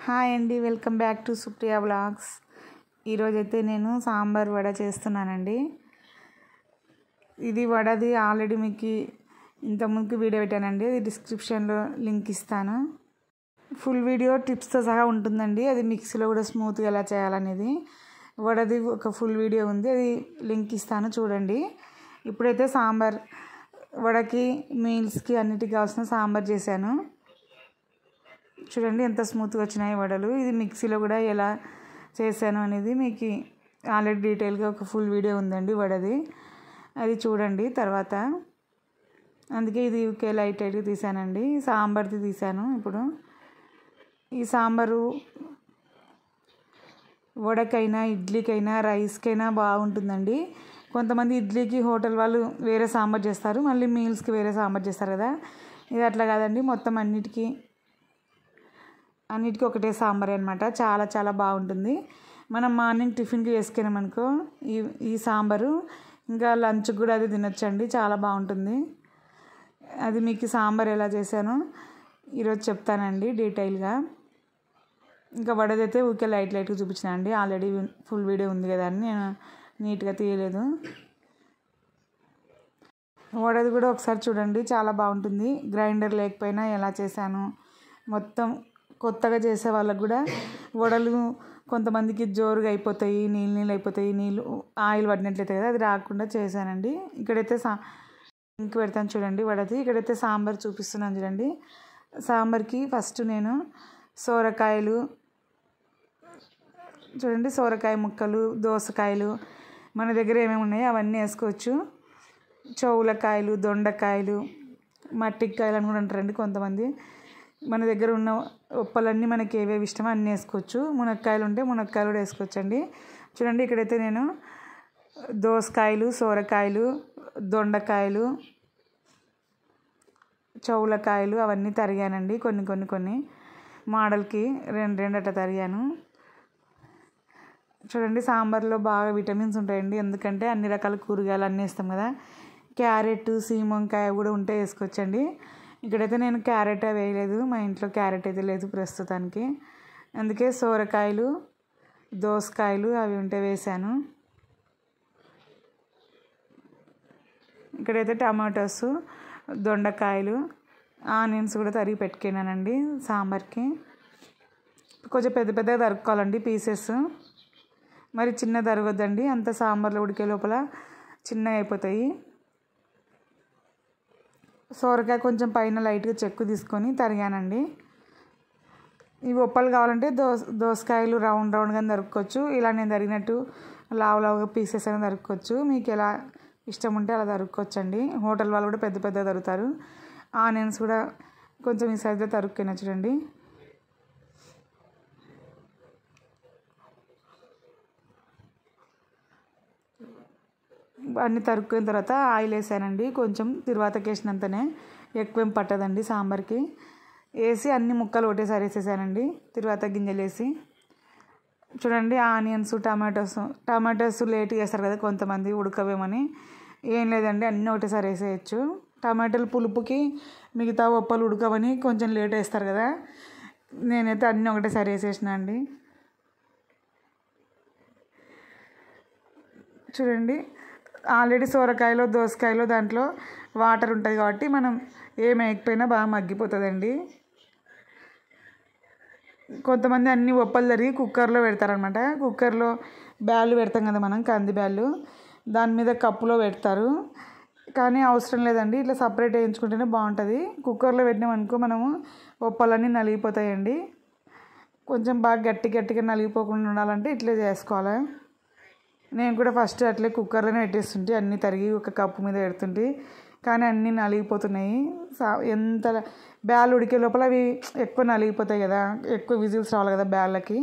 Hi అండి, welcome back to Supriya vlogs. ఈరోజైతే నేను సాంబార్ వడ చేస్తున్నానండి. ఇది వడది ఆల్రెడీ మీకు ఇంతకుముందుకు వీడియో పెట్టానండి, అది డిస్క్రిప్షన్లో లింక్ ఇస్తాను. ఫుల్ వీడియో టిప్స్తో సహా ఉంటుందండి. అది మిక్సీలో కూడా స్మూత్గా ఎలా చేయాలనేది వడది ఒక ఫుల్ వీడియో ఉంది, అది లింక్ ఇస్తాను చూడండి. ఇప్పుడైతే సాంబార్ వడకి మీల్స్కి అన్నిటికి కావాల్సిన సాంబార్ చేశాను. చూడండి ఎంత స్మూత్గా వచ్చినాయి వడలు. ఇది మిక్సీలో కూడా ఎలా చేశాను అనేది మీకు ఆల్రెడీ డీటెయిల్గా ఒక ఫుల్ వీడియో ఉందండి వడది, అది చూడండి తర్వాత. అందుకే ఇది ఊకే లైట్ లైట్గా తీసానండి, సాంబార్ది తీసాను. ఇప్పుడు ఈ సాంబారు వడకైనా ఇడ్లీకైనా రైస్కైనా బాగుంటుందండి. కొంతమంది ఇడ్లీకి హోటల్ వాళ్ళు వేరే సాంబార్ చేస్తారు, మళ్ళీ మీల్స్కి వేరే సాంబార్ చేస్తారు కదా. ఇది అట్లా కాదండి, మొత్తం అన్నిటికీ ఒకటే సాంబార్ అనమాట. చాలా చాలా బాగుంటుంది. మనం మార్నింగ్ టిఫిన్కి వేసుకున్నామనుకో ఈ సాంబారు ఇంకా లంచ్కి కూడా అది తినొచ్చండి, చాలా బాగుంటుంది. అది మీకు సాంబార్ ఎలా చేశానో ఈరోజు చెప్తానండి డీటెయిల్గా. ఇంకా వడదైతే ఊరికే లైట్గా చూపించిన అండి, ఆల్రెడీ ఫుల్ వీడియో ఉంది కదా అని నేను నీట్గా తీయలేదు. వడది కూడా ఒకసారి చూడండి, చాలా బాగుంటుంది. గ్రైండర్ లేకపోయినా ఎలా చేశాను మొత్తం. కొత్తగా చేసే వాళ్ళకు కూడా వడలు కొంతమందికి జోరుగా అయిపోతాయి, నీళ్ళు అయిపోతాయి, ఆయిల్ పడినట్లయితే కదా, అది రాకుండా చేశానండి. ఇక్కడైతే ఇంక పెడతాను చూడండి వడది. ఇక్కడైతే సాంబార్ చూపిస్తున్నాను చూడండి. సాంబార్కి ఫస్ట్ నేను సోరకాయలు చూడండి, సోరకాయ ముక్కలు, దోసకాయలు మన దగ్గర ఏమేమి ఉన్నాయో అవన్నీ వేసుకోవచ్చు. చౌలకాయలు, దొండకాయలు, మట్టికాయలు అని కూడా అంటారండి కొంతమంది. మన దగ్గర ఉన్న ఉప్పలన్నీ మనకి ఏవేవి ఇష్టమో అన్నీ వేసుకోవచ్చు. మునక్కాయలు ఉంటే మునక్కాయలు కూడా వేసుకోవచ్చండి. చూడండి ఇక్కడైతే నేను దోసకాయలు, సోరకాయలు, దొండకాయలు, చౌలకాయలు అవన్నీ తరిగానండి. కొన్ని మోడల్కి రెండు అట్లా తరిగాను. చూడండి సాంబార్లో బాగా విటమిన్స్ ఉంటాయండి, ఎందుకంటే అన్ని రకాల కూరగాయలు అన్నీ వేస్తాం కదా. క్యారెట్, సీమంకాయ కూడా ఉంటే వేసుకోవచ్చండి. ఇక్కడైతే నేను క్యారెట్ వేయలేదు, మా ఇంట్లో క్యారెట్ అయితే లేదు ప్రస్తుతానికి. అందుకే సోరకాయలు, దోసకాయలు అవి ఉంటే వేసాను. ఇక్కడైతే టమాటోస్, దొండకాయలు, ఆనియన్స్ కూడా తరిగి పెట్టుకున్నానండి సాంబార్కి. కొంచెం పెద్దగా తరుక్కోవాలండి పీసెస్, మరి చిన్న తరగొద్దండి, అంత సాంబార్లో ఉడికే లోపల చిన్నగా అయిపోతాయి. సోరకాయ కొంచెం పైన లైట్గా చెక్కు తీసుకొని తరిగానండి. ఇవి ఉప్పలు కావాలంటే దోసకాయలు రౌండ్గా తరుక్కోవచ్చు, ఇలా నేను తరిగినట్టు లావుగా పీసెస్ అయినా తరుక్కోవచ్చు. మీకు ఎలా ఇష్టం ఉంటే అలా తరుక్కోవచ్చండి. హోటల్ వాళ్ళు కూడా పెద్దగా తరుగుతారు. ఆనియన్స్ కూడా కొంచెం ఈ సైజులో తరుక్కున్నా చూడండి. అన్నీ తరుక్కున్న తర్వాత ఆయిల్ వేసానండి, కొంచెం తిరువాతకి వేసినంతనే, ఎక్కువేం పట్టదండి సాంబార్కి. వేసి అన్ని ముక్కలు ఒకటేసారి వేసేసానండి, తిరువాత గింజలు వేసి. చూడండి ఆనియన్స్, టమాటోస్ లేట్గా వేస్తారు కదా కొంతమంది, ఉడకవేమని. ఏం లేదండి, అన్నీ ఒకటేసారి వేసేయచ్చు. టమాటాలు పులుపుకి మిగతా ఉప్పలు ఉడకవని కొంచెం లేట్ వేస్తారు కదా, నేనైతే అన్నీ ఒకటేసారి వేసేసిన అండి. చూడండి ఆల్రెడీ సోరకాయలో, దోసకాయలో దాంట్లో వాటర్ ఉంటుంది కాబట్టి మనం ఏం వేయకపోయినా బాగా మగ్గిపోతుందండి. కొంతమంది అన్ని ఉప్పలు తరిగి కుక్కర్లో పెడతారనమాట. కుక్కర్లో బ్యాళ్ళు పెడతాం కదా మనం, కంది బ్యాళ్ళు, దాని మీద కప్పులో పెడతారు. కానీ అవసరం లేదండి, ఇట్లా సపరేట్ వేయించుకుంటేనే బాగుంటుంది. కుక్కర్లో పెట్టినామనుకో మనము ఉప్పలన్నీ నలిగిపోతాయండి. కొంచెం బాగా గట్టిగా నలిగిపోకుండా ఉండాలంటే ఇట్లే చేసుకోవాలి. నేను కూడా ఫస్ట్ అట్లే కుక్కర్లోనే పెట్టేస్తుంటే, అన్నీ తరిగి ఒక కప్పు మీద పెడుతుంటే, కానీ అన్నీ నలిగిపోతున్నాయి. ఎంత బ్యాల్ ఉడికే లోపల అవి ఎక్కువ నలిగిపోతాయి కదా, ఎక్కువ విజిల్స్ రావాలి కదా బ్యాళ్ళకి,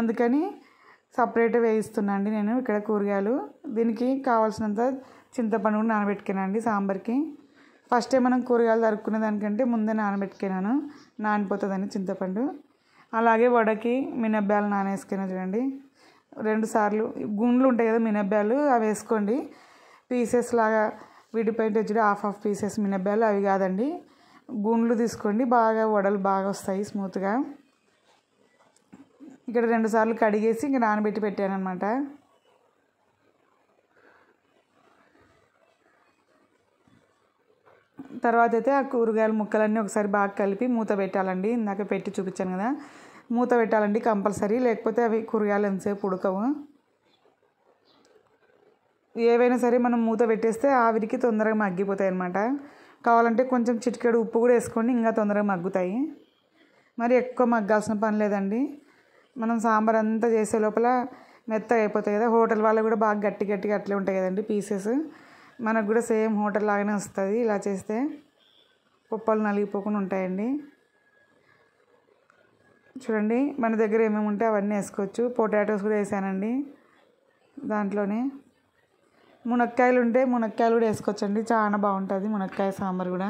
అందుకని సపరేట్ వేయిస్తున్నా అండి నేను ఇక్కడ కూరగాయలు. దీనికి కావాల్సినంత చింతపండు కూడా నానబెట్టుకున్నానండి సాంబార్కి. ఫస్టే మనం కూరగాయలు తరుక్కునే దానికంటే ముందే నానబెట్టుకున్నాను, నానిపోతుందని చింతపండు. అలాగే వడకి మినప్పాలు నానేసుకున్నాను చూడండి. 2 సార్లు గుండ్లు ఉంటాయి కదా మినప్పాలు, అవి వేసుకోండి. పీసెస్ లాగా విడిపోయింటే చూడ హాఫ్ పీసెస్ మినప్పాలు, అవి కాదండి, గుండ్లు తీసుకోండి. బాగా వడలు బాగా వస్తాయి స్మూత్గా. ఇక్కడ 2 సార్లు కడిగేసి ఇంకా నానబెట్టి పెట్టాను అనమాట. తర్వాత అయితే ఆ కూరగాయల ముక్కలన్నీ ఒకసారి బాగా కలిపి మూత పెట్టాలండి. ఇందాక పెట్టి చూపించాను కదా, మూత పెట్టాలండి కంపల్సరీ, లేకపోతే అవి కూరగాయలు ఎంతసేపు ఉడకవు. ఏవైనా సరే మనం మూత పెట్టేస్తే ఆవిరికి తొందరగా మగ్గిపోతాయి అన్నమాట. కావాలంటే కొంచెం చిటికెడు ఉప్పు కూడా వేసుకోండి, ఇంకా తొందరగా మగ్గుతాయి. మరి ఎక్కువ మగ్గాల్సిన పని లేదండి. మనం సాంబార్ అంతా చేసే లోపల మెత్తగా అయిపోతాయి కదా. హోటల్ వాళ్ళు కూడా బాగా గట్టిగా అట్లే ఉంటాయి కదండి పీసెస్. మనకు కూడా సేమ్ హోటల్ లాగానే వస్తుంది ఇలా చేస్తే. పప్పులు నలిగిపోకుండా ఉంటాయండి. చూడండి మన దగ్గర ఏమేమి ఉంటే అవన్నీ వేసుకోవచ్చు. పొటాటోస్ కూడా వేసానండి దాంట్లోనే. మునక్కాయలు ఉంటే మునక్కాయలు కూడా వేసుకోవచ్చండి, చాలా బాగుంటుంది మునక్కాయ సాంబార్ కూడా.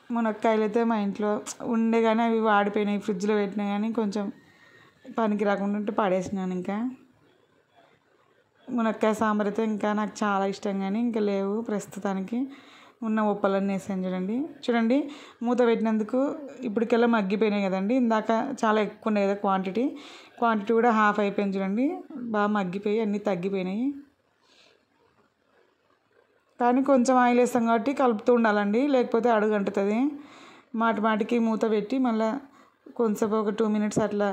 మునక్కాయలు అయితే మా ఇంట్లో ఉండే కానీ అవి వాడిపోయినాయి, ఫ్రిడ్జ్లో పెట్టినా కానీ కొంచెం పనికి రాకుండా ఉంటే పడేసినాను. ఇంకా మునక్కాయ సాంబార్ అయితే ఇంకా నాకు చాలా ఇష్టం, కానీ ఇంకా లేవు ప్రస్తుతానికి. ఉన్న ఉప్పలన్నీ వేసాను చూడండి. మూత పెట్టినందుకు ఇప్పటికెల్లా మగ్గిపోయినాయి కదండి. ఇందాక చాలా ఎక్కువ ఉన్నాయి కదా క్వాంటిటీ కూడా హాఫ్ అయిపోయింది చూడండి. బాగా మగ్గిపోయి అన్నీ తగ్గిపోయినాయి. కానీ కొంచెం ఆయిల్ వేస్తాం కాబట్టి కలుపుతూ ఉండాలండి, లేకపోతే అడుగు అంటుతుంది. మాటికి మూత పెట్టి మళ్ళీ కొంచెం ఒక 2 minutes అట్లా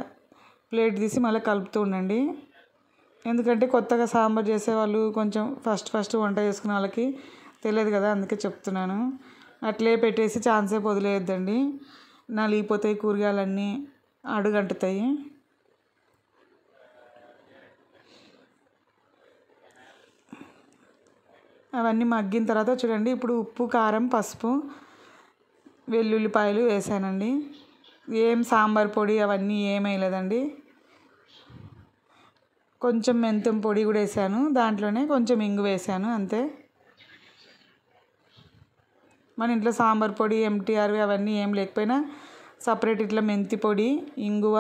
ప్లేట్ తీసి మళ్ళీ కలుపుతూ ఉండండి. ఎందుకంటే కొత్తగా సాంబార్ చేసేవాళ్ళు కొంచెం ఫస్ట్ వంట చేసుకునే వాళ్ళకి తెలియదు కదా, అందుకే చెప్తున్నాను. అట్లే పెట్టేసి ఛాన్సేపు వదిలేయొద్దండి, నలిగిపోతాయి కూరగాయలన్నీ, అడుగంటుతాయి. అవన్నీ మగ్గిన తర్వాత చూడండి ఇప్పుడు ఉప్పు, కారం, పసుపు, వెల్లుల్లిపాయలు వేసానండి. ఏం సాంబార్ పొడి అవన్నీ ఏం వేయలేదండి. కొంచెం మెంతం పొడి కూడా వేసాను, దాంట్లోనే కొంచెం ఇంగు వేసాను అంతే. మన ఇంట్లో సాంబార్ పొడి ఎంటీఆర్ అవన్నీ ఏం లేకపోయినా సపరేట్ ఇట్లా మెంతి పొడి, ఇంగువ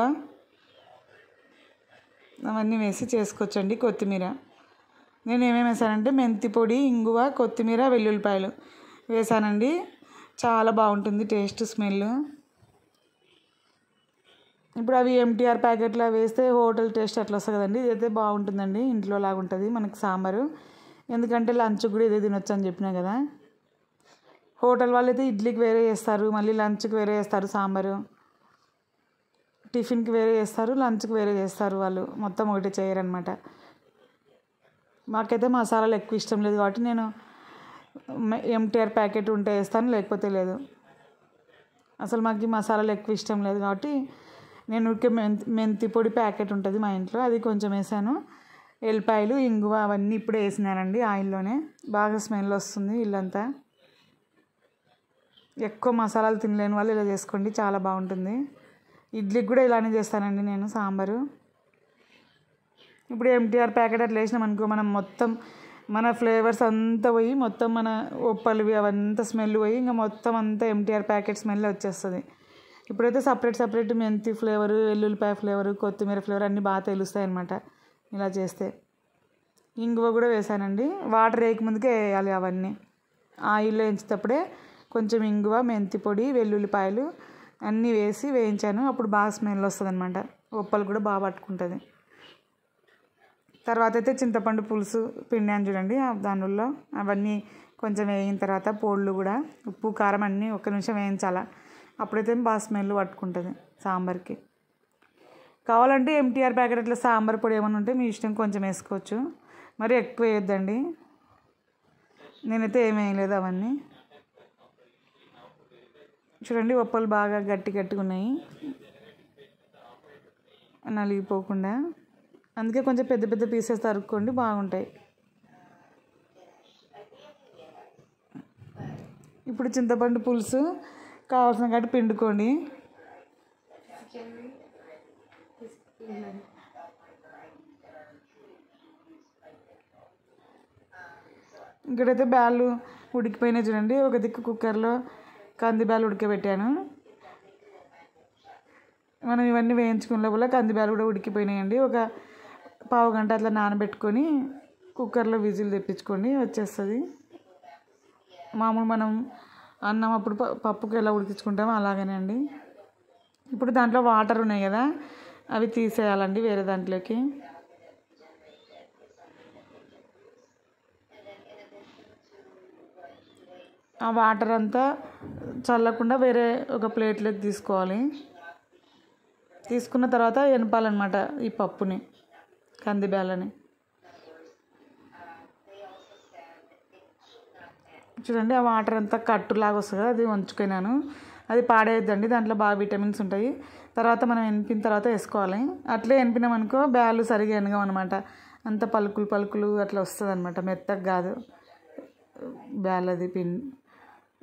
అవన్నీ వేసి చేసుకోవచ్చండి. కొత్తిమీర నేను ఏమేమి వేసానంటే మెంతి పొడి, ఇంగువ, కొత్తిమీర, వెల్లుల్లిపాయలు వేసానండి. చాలా బాగుంటుంది టేస్ట్, స్మెల్. ఇప్పుడు అవి ఎంటీఆర్ ప్యాకెట్లో వేస్తే హోటల్ టేస్ట్ అట్లా వస్తుంది కదండి. ఇదైతే బాగుంటుందండి, ఇంట్లో లాగా ఉంటుంది మనకి సాంబారు. ఎందుకంటే లంచ్కి కూడా ఇదే తినొచ్చు అని చెప్పినా కదా. హోటల్ వాళ్ళు అయితే ఇడ్లీకి వేరే చేస్తారు, మళ్ళీ లంచ్కి వేరే చేస్తారు సాంబారు. టిఫిన్కి వేరే చేస్తారు, లంచ్కి వేరే చేస్తారు, వాళ్ళు మొత్తం ఒకటి చేయరనమాట. మాకైతే మసాలాలు ఎక్కువ ఇష్టం లేదు కాబట్టి నేను ఎంటీఆర్ ప్యాకెట్ ఉంటే వేస్తాను, లేకపోతే లేదు. అసలు మాకు మసాలాలు ఎక్కువ ఇష్టం లేదు కాబట్టి నేను ఊరికే మెంతి పొడి ప్యాకెట్ ఉంటుంది మా ఇంట్లో, అది కొంచెం వేసాను. ఎల్లిపాయలు, ఇంగువ అవన్నీ ఇప్పుడే వేసినానండి ఆయిల్లోనే. బాగా స్మెల్ వస్తుంది ఇల్లంతా. ఎక్కువ మసాలాలు తినలేని వాళ్ళు ఇలా చేసుకోండి, చాలా బాగుంటుంది. ఇడ్లీకి కూడా ఇలానే చేస్తానండి నేను సాంబారు. ఇప్పుడు ఎంటీఆర్ ప్యాకెట్ అట్లా వేసినాం అనుకో, మనం మొత్తం మన ఫ్లేవర్స్ అంతా పోయి మొత్తం మన ఉప్పలివి అవంతా స్మెల్ పోయి ఇంకా మొత్తం అంతా ఎంటీఆర్ ప్యాకెట్ స్మెల్ వచ్చేస్తుంది. ఇప్పుడైతే సపరేట్ మెంతి ఫ్లేవరు, వెల్లుల్లిపాయ ఫ్లేవరు, కొత్తిమీర ఫ్లేవర్ అన్నీ బాగా తెలుస్తాయి అన్నమాట ఇలా చేస్తే. ఇంగువ కూడా వేసానండి, వాటర్ వేయకముందుకే వేయాలి అవన్నీ. ఆయిల్లో వేయించేటప్పుడే కొంచెం ఇంగువ, మెంతి పొడి, వెల్లుల్లిపాయలు అన్నీ వేసి వేయించాను. అప్పుడు బాగా స్మెల్ వస్తుంది అనమాట, ఉప్పలు కూడా బాగా పట్టుకుంటుంది. తర్వాత అయితే చింతపండు పులుసు పిండాను చూడండి దానిలో. అవన్నీ కొంచెం వేయిన తర్వాత పోళ్ళు కూడా, ఉప్పు, కారం అన్నీ 1 నిమిషం వేయించాలా, అప్పుడైతే బాగా స్మెల్ పట్టుకుంటుంది సాంబార్కి. కావాలంటే ఎంటీఆర్ ప్యాకెట్ అట్లా సాంబార్ పొడి ఏమైనా ఉంటే మీ ఇష్టం, కొంచెం వేసుకోవచ్చు, మరి ఎక్కువ వేయొద్దండి. నేనైతే ఏం వేయలేదు అవన్నీ. చూడండి ఉప్పలు బాగా గట్టిగా ఉన్నాయి, నలిగిపోకుండా. అందుకే కొంచెం పెద్ద పీసెస్ తరుక్కోండి, బాగుంటాయి. ఇప్పుడు చింతపండు పులుసు కావాల్సిన కాటి పిండుకోండి. ఇక్కడైతే బ్యాళ్ళు ఉడికిపోయినాయి చూడండి. ఒక దిక్కు కుక్కర్లో కంది బ్యాళ్ళు ఉడకబెట్టాను. మనం ఇవన్నీ వేయించుకున్న లోపల కంది బ్యాళ్ళు కూడా ఉడికిపోయినాయండి. ఒక 1/2 గంట అట్లా నానబెట్టుకొని కుక్కర్లో విజిల్ తెప్పించుకోండి, వచ్చేస్తుంది. మామూలు మనం అన్నం అప్పుడు పప్పుకి ఎలా ఉడికించుకుంటామో అలాగనే అండి. ఇప్పుడు దాంట్లో వాటర్ ఉన్నాయి కదా, అవి తీసేయాలండి వేరే దాంట్లోకి. ఆ వాటర్ అంతా చల్లకుండా వేరే ఒక ప్లేట్లోకి తీసుకోవాలి. తీసుకున్న తర్వాత ఎనపాలన్నమాట ఈ పప్పుని, కందిబ్యాలని. చూడండి ఆ వాటర్ అంతా కట్టులాగా వస్తుంది కదా, అది వంచుకున్నాను. అది పాడేయద్దండి, దాంట్లో బాగా విటమిన్స్ ఉంటాయి. తర్వాత మనం ఎనిపిన తర్వాత వేసుకోవాలి. అట్లే ఎనిపినామనుకో బ్యాలు సరిగా ఎనగమన్నమాట. అంత పలుకులు పలుకులు అట్లా వస్తుంది అనమాట, మెత్తగా కాదు బ్యాల్. అది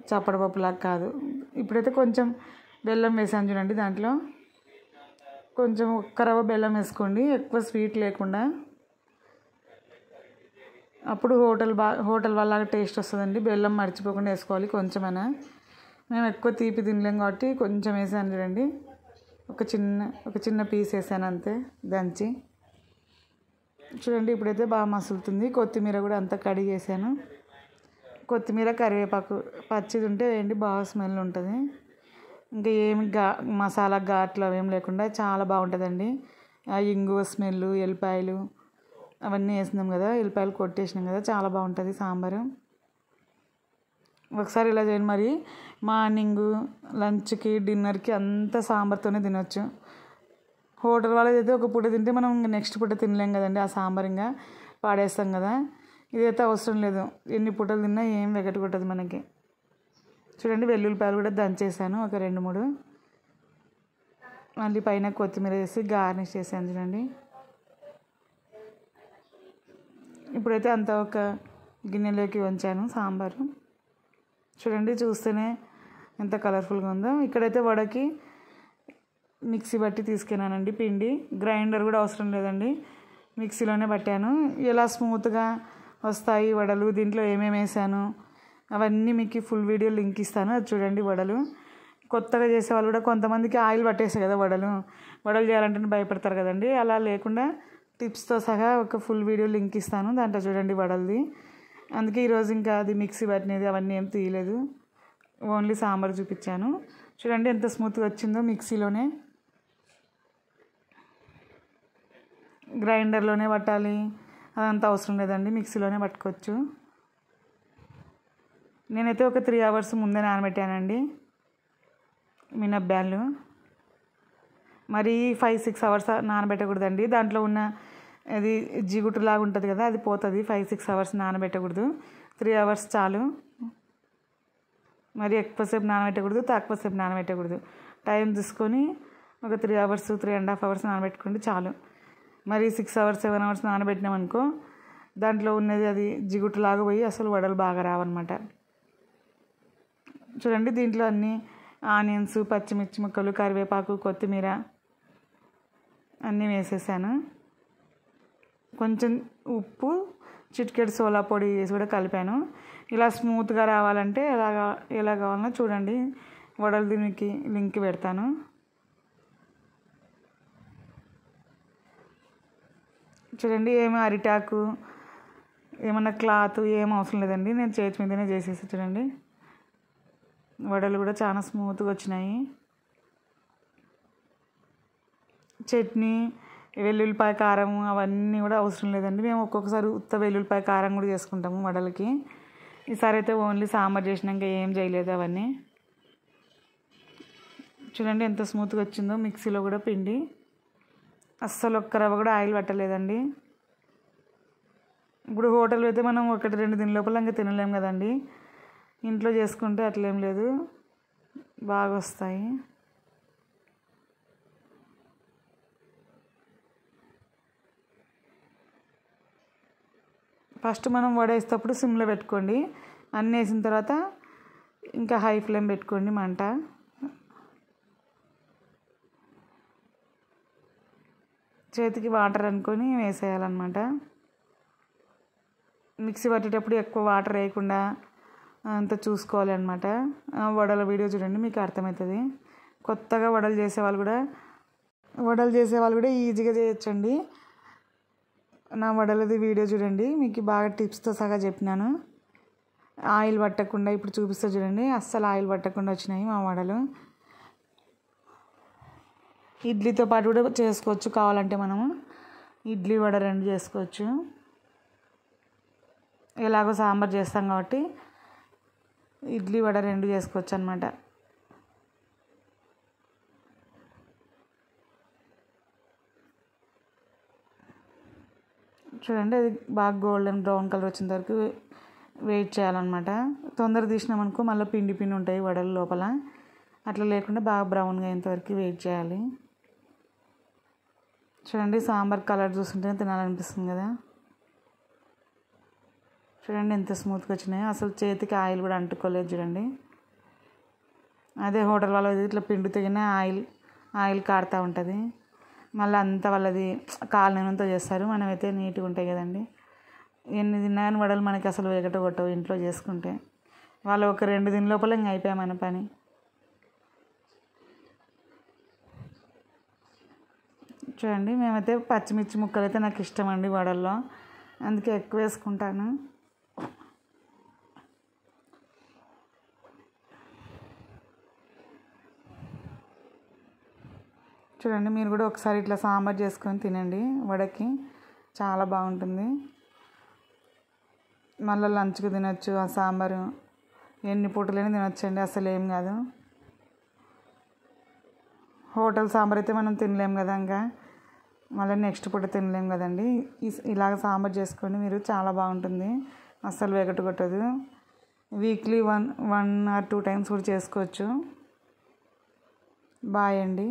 చప్పడపప్పులాగా కాదు. ఇప్పుడైతే కొంచెం బెల్లం వేసాను చూడండి. దాంట్లో కొంచెం ఒక్క రవ్వ బెల్లం వేసుకోండి, ఎక్కువ స్వీట్ లేకుండా. అప్పుడు హోటల్ వాళ్ళ టేస్ట్ వస్తుందండి. బెల్లం మర్చిపోకుండా వేసుకోవాలి కొంచెమైనా. మేము ఎక్కువ తీపి తినలేం కాబట్టి కొంచెం వేసాను చూడండి. ఒక చిన్న పీస్ వేసాను అంతే దంచి. చూడండి ఇప్పుడైతే బాగా మసులుతుంది. కొత్తిమీర కూడా అంతా కడిగేసాను. కొత్తిమీర కరివేపాకు పచ్చిది ఉంటే వేయండి, బాగా స్మెల్ ఉంటుంది. ఇంకా ఏమి మసాలా ఘాట్లు అవేం లేకుండా చాలా బాగుంటుందండి. ఆ ఇంగువ స్మెల్, ఎల్లిపాయలు అవన్నీ వేసినాం కదా, ఎల్లిపాయలు కొట్టేసినాం కదా, చాలా బాగుంటుంది సాంబారు. ఒకసారి ఇలా చేయండి. మరి మార్నింగ్ లంచ్కి డిన్నర్కి అంతా సాంబార్తోనే తినొచ్చు. హోటల్ వాళ్ళదైతే ఒక పూట తింటే మనం నెక్స్ట్ పూట తినలేం కదండి, ఆ సాంబార్ ఇంకా పాడేస్తాం కదా. ఇదైతే అవసరం లేదు, ఎన్ని పూటలు తిన్నా ఏం వెగటి కొట్టదు మనకి. చూడండి వెల్లుల్లిపాయలు కూడా దంచేసాను ఒక 2-3. మళ్ళీ పైన కొత్తిమీర వేసి గార్నిష్ చేసాను చూడండి. ఇప్పుడైతే అంతా ఒక గిన్నెలోకి వంచాను సాంబారు. చూడండి చూస్తేనే ఎంత కలర్ఫుల్గా ఉందో. ఇక్కడైతే వడకి మిక్సీ బట్టి తీసుకున్నానండి పిండి. గ్రైండర్ కూడా అవసరం లేదండి, మిక్సీలోనే పట్టాను. ఎలా స్మూత్గా వస్తాయి వడలు, దీంట్లో ఏమేమి వేసాను అవన్నీ మీకు ఫుల్ వీడియో లింక్ ఇస్తాను, అది చూడండి. వడలు కొత్తగా చేసే వాళ్ళు కూడా కొంతమందికి ఆయిల్ పట్టేస్తాయి కదా, వడలు చేయాలంటే భయపడతారు కదండి. అలా లేకుండా టిప్స్తో సహా ఒక ఫుల్ వీడియో లింక్ ఇస్తాను, దాంట్లో చూడండి వడలది. అందుకే ఈరోజు ఇంకా అది మిక్సీ పట్టినది అవన్నీ ఏం తీయలేదు, ఓన్లీ సాంబార్ చూపించాను. చూడండి ఎంత స్మూత్గా వచ్చిందో మిక్సీలోనే. గ్రైండర్లోనే పట్టాలి అదంతా అవసరం లేదండి, మిక్సీలోనే పట్టుకోవచ్చు. నేనైతే ఒక 3 hours ముందే నానబెట్టానండి మినప్పాలు. మరి 5-6 hours నానబెట్టకూడదండి, దాంట్లో ఉన్న అది జిగుటులాగా ఉంటుంది కదా, అది పోతుంది. 5-6 hours నానబెట్టకూడదు, 3 hours చాలు. మరి ఎక్కువసేపు నానబెట్టకూడదు, తక్కువసేపు నానబెట్టకూడదు. టైం తీసుకొని ఒక 3 hours 3.5 hours నానబెట్టుకోండి చాలు. మరి 6 hours 7 hours నానబెట్టినామనుకో దాంట్లో ఉన్నది అది జిగుటులాగా పోయి అసలు వడలు బాగా రావన్నమాట. చూడండి దీంట్లో అన్నీ ఆనియన్స్, పచ్చిమిర్చి ముక్కలు, కరివేపాకు, కొత్తిమీర అన్నీ వేసేసాను. కొంచెం ఉప్పు, చిటికెడు సోలా పొడి వేసి కూడా కలిపాను. ఇలా స్మూత్గా రావాలంటే ఎలా కావాలన్నా చూడండి, వడలు దీనికి లింక్ పెడతాను. చూడండి ఏమి అరిటాకు ఏమన్నా క్లాత్ ఏం అవసరం లేదండి, నేను చేతి మీదనే చేసేసి. చూడండి వడలు కూడా చాలా స్మూత్గా వచ్చినాయి. చట్నీ, వెల్లుల్లిపాయ కారం అవన్నీ కూడా అవసరం లేదండి. మేము ఒక్కొక్కసారి ఉత్త వెల్లుల్లిపాయ కారం కూడా చేసుకుంటాము వడలకి. ఈసారి అయితే ఓన్లీ సాంబార్ చేసినాక ఏం చేయలేదు అవన్నీ. చూడండి ఎంత స్మూత్గా వచ్చిందో మిక్సీలో కూడా పిండి. అస్సలు ఒక్క రవ్వ కూడా ఆయిల్ పట్టలేదండి. ఇప్పుడు హోటల్ అయితే మనం 1-2 దిన లోపల ఇంకా తినలేం కదండి, ఇంట్లో చేసుకుంటే అట్లేం లేదు, బాగా వస్తాయి. ఫస్ట్ మనం వడ వేసేటప్పుడు సిమ్లో పెట్టుకోండి, అన్నీ వేసిన తర్వాత ఇంకా హై ఫ్లేమ్ పెట్టుకోండి మంట. చేతికి వాటర్ అనుకొని వేసేయాలన్నమాట. మిక్సీ పట్టేటప్పుడు ఎక్కువ వాటర్ వేయకుండా అంతా చూసుకోవాలి అనమాట. వడల వీడియో చూడండి మీకు అర్థమవుతుంది. కొత్తగా వడలు చేసేవాళ్ళు కూడా ఈజీగా చేయొచ్చండి. నా వడలది వీడియో చూడండి, మీకు బాగా టిప్స్తో సహా చెప్పినాను. ఆయిల్ పట్టకుండా ఇప్పుడు చూపిస్తా చూడండి, అస్సలు ఆయిల్ పట్టకుండా వచ్చినాయి మా వడలు. ఇడ్లీతో పాటు కూడా చేసుకోవచ్చు కావాలంటే మనము ఇడ్లీ వడ 2 చేసుకోవచ్చు. ఎలాగో సాంబార్ చేస్తాం కాబట్టి ఇడ్లీ వడ 2 చేసుకోవచ్చు అనమాట. చూడండి అది బాగా గోల్డెన్ బ్రౌన్ కలర్ వచ్చేంత వరకు వెయిట్ చేయాలన్నమాట. తొందర తీసినామనుకో మళ్ళీ పిండి ఉంటాయి వడల లోపల. అట్లా లేకుండా బాగా బ్రౌన్గా అయ్యేంతవరకు వెయిట్ చేయాలి. చూడండి సాంబార్ కలర్ చూస్తుంటే తినాలనిపిస్తుంది కదా. చూడండి ఎంత స్మూత్గా వచ్చినాయో, అసలు చేతికి ఆయిల్ కూడా అంటుకోలేదు చూడండి. అదే హోటల్ వాళ్ళది ఇట్లా పిండి తగిన ఆయిల్ కారుతూ ఉంటుంది. మళ్ళీ అంతా వాళ్ళది కాలనీతో చేస్తారు, మనమైతే నీట్గా ఉంటాయి కదండి. ఎన్ని తిన్నా కానీ వడలు మనకి అసలు వేగటగొట్టవు ఇంట్లో చేసుకుంటే. వాళ్ళు ఒక 2 దిన లోపల ఇంక అయిపోయా మన పని. చూడండి మేమైతే పచ్చిమిర్చి ముక్కలు అయితే నాకు ఇష్టం అండి వడల్లో, అందుకే ఎక్కువ వేసుకుంటాను. చూడండి మీరు కూడా ఒకసారి ఇట్లా సాంబార్ చేసుకొని తినండి, వడకి చాలా బాగుంటుంది. మళ్ళీ లంచ్కి తినచ్చు ఆ సాంబారు, ఎన్ని పూటలైనా తినొచ్చండి, అసలు ఏం కాదు. హోటల్ సాంబార్ అయితే మనం తినలేం కదా, ఇంకా మళ్ళీ నెక్స్ట్ పూట తినలేం కదండి. ఇలాగ సాంబార్ చేసుకొని మీరు చాలా బాగుంటుంది, అస్సలు వెగటగొట్టదు. వీక్లీ 1 or 2 times కూడా చేసుకోవచ్చు. బాయ్ అండి.